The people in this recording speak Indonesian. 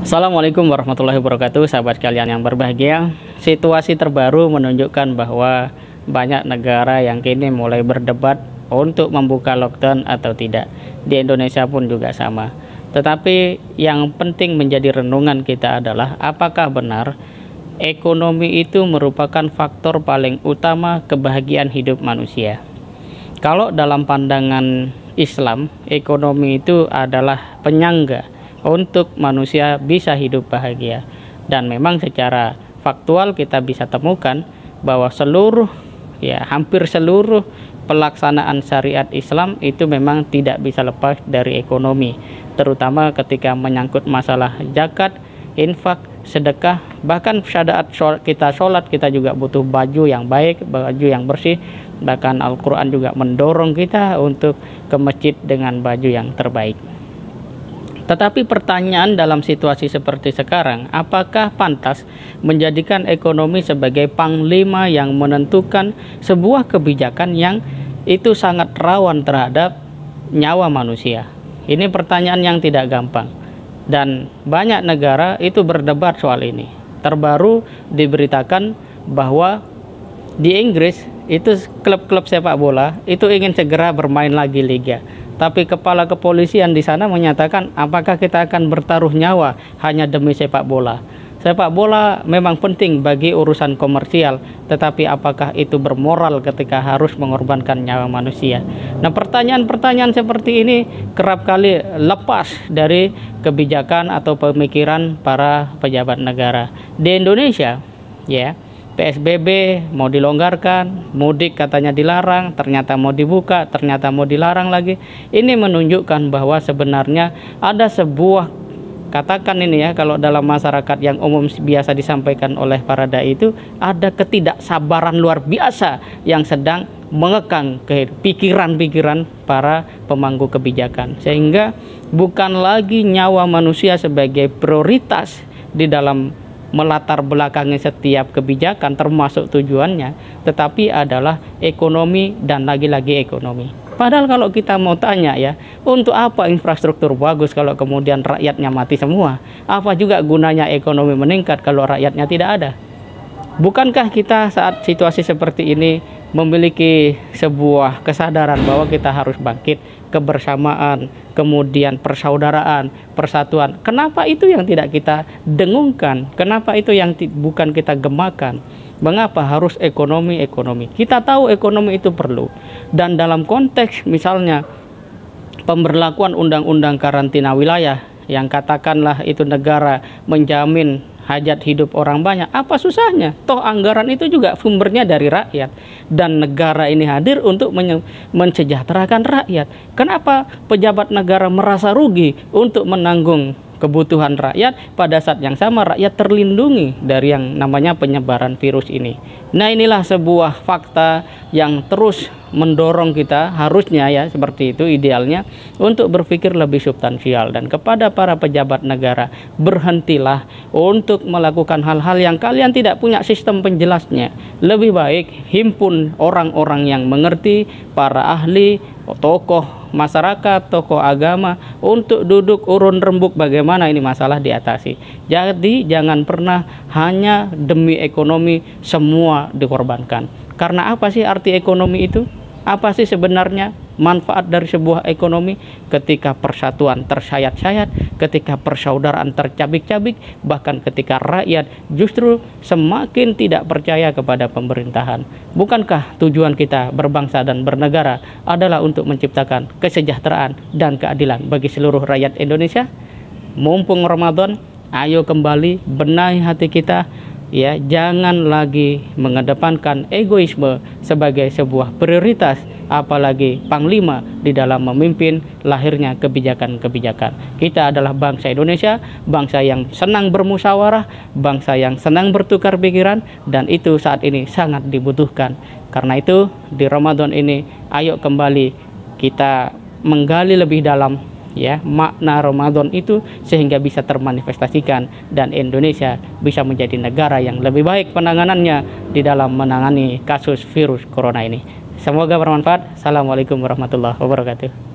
Assalamualaikum warahmatullahi wabarakatuh, sahabat kalian yang berbahagia. Situasi terbaru menunjukkan bahwa banyak negara yang kini mulai berdebat untuk membuka lockdown atau tidak. Di Indonesia pun juga sama. Tetapi yang penting menjadi renungan kita adalah apakah benar ekonomi itu merupakan faktor paling utama kebahagiaan hidup manusia. Kalau dalam pandangan Islam, ekonomi itu adalah penyangga untuk manusia bisa hidup bahagia. Dan memang secara faktual kita bisa temukan bahwa hampir seluruh pelaksanaan syariat Islam itu memang tidak bisa lepas dari ekonomi, terutama ketika menyangkut masalah zakat, infak, sedekah. Bahkan saat kita sholat kita juga butuh baju yang baik, baju yang bersih. Bahkan Al-Quran juga mendorong kita untuk ke masjid dengan baju yang terbaik. Tetapi pertanyaan dalam situasi seperti sekarang, apakah pantas menjadikan ekonomi sebagai panglima yang menentukan sebuah kebijakan yang itu sangat rawan terhadap nyawa manusia? Ini pertanyaan yang tidak gampang. Dan banyak negara itu berdebat soal ini. Terbaru diberitakan bahwa di Inggris itu klub-klub sepak bola itu ingin segera bermain lagi liga. Tapi kepala kepolisian di sana menyatakan apakah kita akan bertaruh nyawa hanya demi sepak bola. Sepak bola memang penting bagi urusan komersial, tetapi apakah itu bermoral ketika harus mengorbankan nyawa manusia? Nah, pertanyaan-pertanyaan seperti ini kerap kali lepas dari kebijakan atau pemikiran para pejabat negara. Di Indonesia, PSBB mau dilonggarkan, mudik katanya dilarang, ternyata mau dibuka, ternyata mau dilarang lagi. Ini menunjukkan bahwa sebenarnya ada sebuah, katakan ini kalau dalam masyarakat yang umum biasa disampaikan oleh para dai itu, ada ketidaksabaran luar biasa yang sedang mengekang ke pikiran-pikiran para pemangku kebijakan. Sehingga bukan lagi nyawa manusia sebagai prioritas di dalam melatar belakangi setiap kebijakan termasuk tujuannya, tetapi adalah ekonomi dan lagi-lagi ekonomi. Padahal kalau kita mau tanya untuk apa infrastruktur bagus kalau kemudian rakyatnya mati semua? Apa juga gunanya ekonomi meningkat kalau rakyatnya tidak ada? Bukankah kita saat situasi seperti ini memiliki sebuah kesadaran bahwa kita harus bangkit, kebersamaan, kemudian persaudaraan, persatuan? Kenapa itu yang tidak kita dengungkan? Kenapa itu yang bukan kita gemakan? Mengapa harus ekonomi? Kita tahu ekonomi itu perlu. Dan dalam konteks misalnya pemberlakuan undang-undang karantina wilayah yang katakanlah itu negara menjamin hajat hidup orang banyak, apa susahnya? Toh anggaran itu juga sumbernya dari rakyat, dan negara ini hadir untuk mensejahterakan rakyat. Kenapa pejabat negara merasa rugi untuk menanggung kebutuhan rakyat, pada saat yang sama rakyat terlindungi dari yang namanya penyebaran virus ini? Nah, inilah sebuah fakta yang terus mendorong kita harusnya seperti itu idealnya untuk berpikir lebih substansial. Dan kepada para pejabat negara, berhentilah untuk melakukan hal-hal yang kalian tidak punya sistem penjelasnya. Lebih baik himpun orang-orang yang mengerti, para ahli, tokoh masyarakat, tokoh agama, untuk duduk urun rembuk bagaimana ini masalah diatasi. Jadi jangan pernah hanya demi ekonomi semua dikorbankan. Karena apa sih arti ekonomi itu? Apa sih sebenarnya manfaat dari sebuah ekonomi? Ketika persatuan tersayat-sayat, ketika persaudaraan tercabik-cabik, bahkan ketika rakyat justru semakin tidak percaya kepada pemerintahan. Bukankah tujuan kita berbangsa dan bernegara adalah untuk menciptakan kesejahteraan dan keadilan bagi seluruh rakyat Indonesia? Mumpung Ramadan, ayo kembali benahi hati kita. Jangan lagi mengedepankan egoisme sebagai sebuah prioritas, apalagi panglima di dalam memimpin lahirnya kebijakan-kebijakan. Kita adalah bangsa Indonesia, bangsa yang senang bermusyawarah, bangsa yang senang bertukar pikiran, dan itu saat ini sangat dibutuhkan. Karena itu di Ramadan ini ayo kembali kita menggali lebih dalam makna Ramadan itu sehingga bisa termanifestasikan dan Indonesia bisa menjadi negara yang lebih baik penanganannya di dalam menangani kasus virus corona ini. Semoga bermanfaat. Assalamualaikum warahmatullahi wabarakatuh.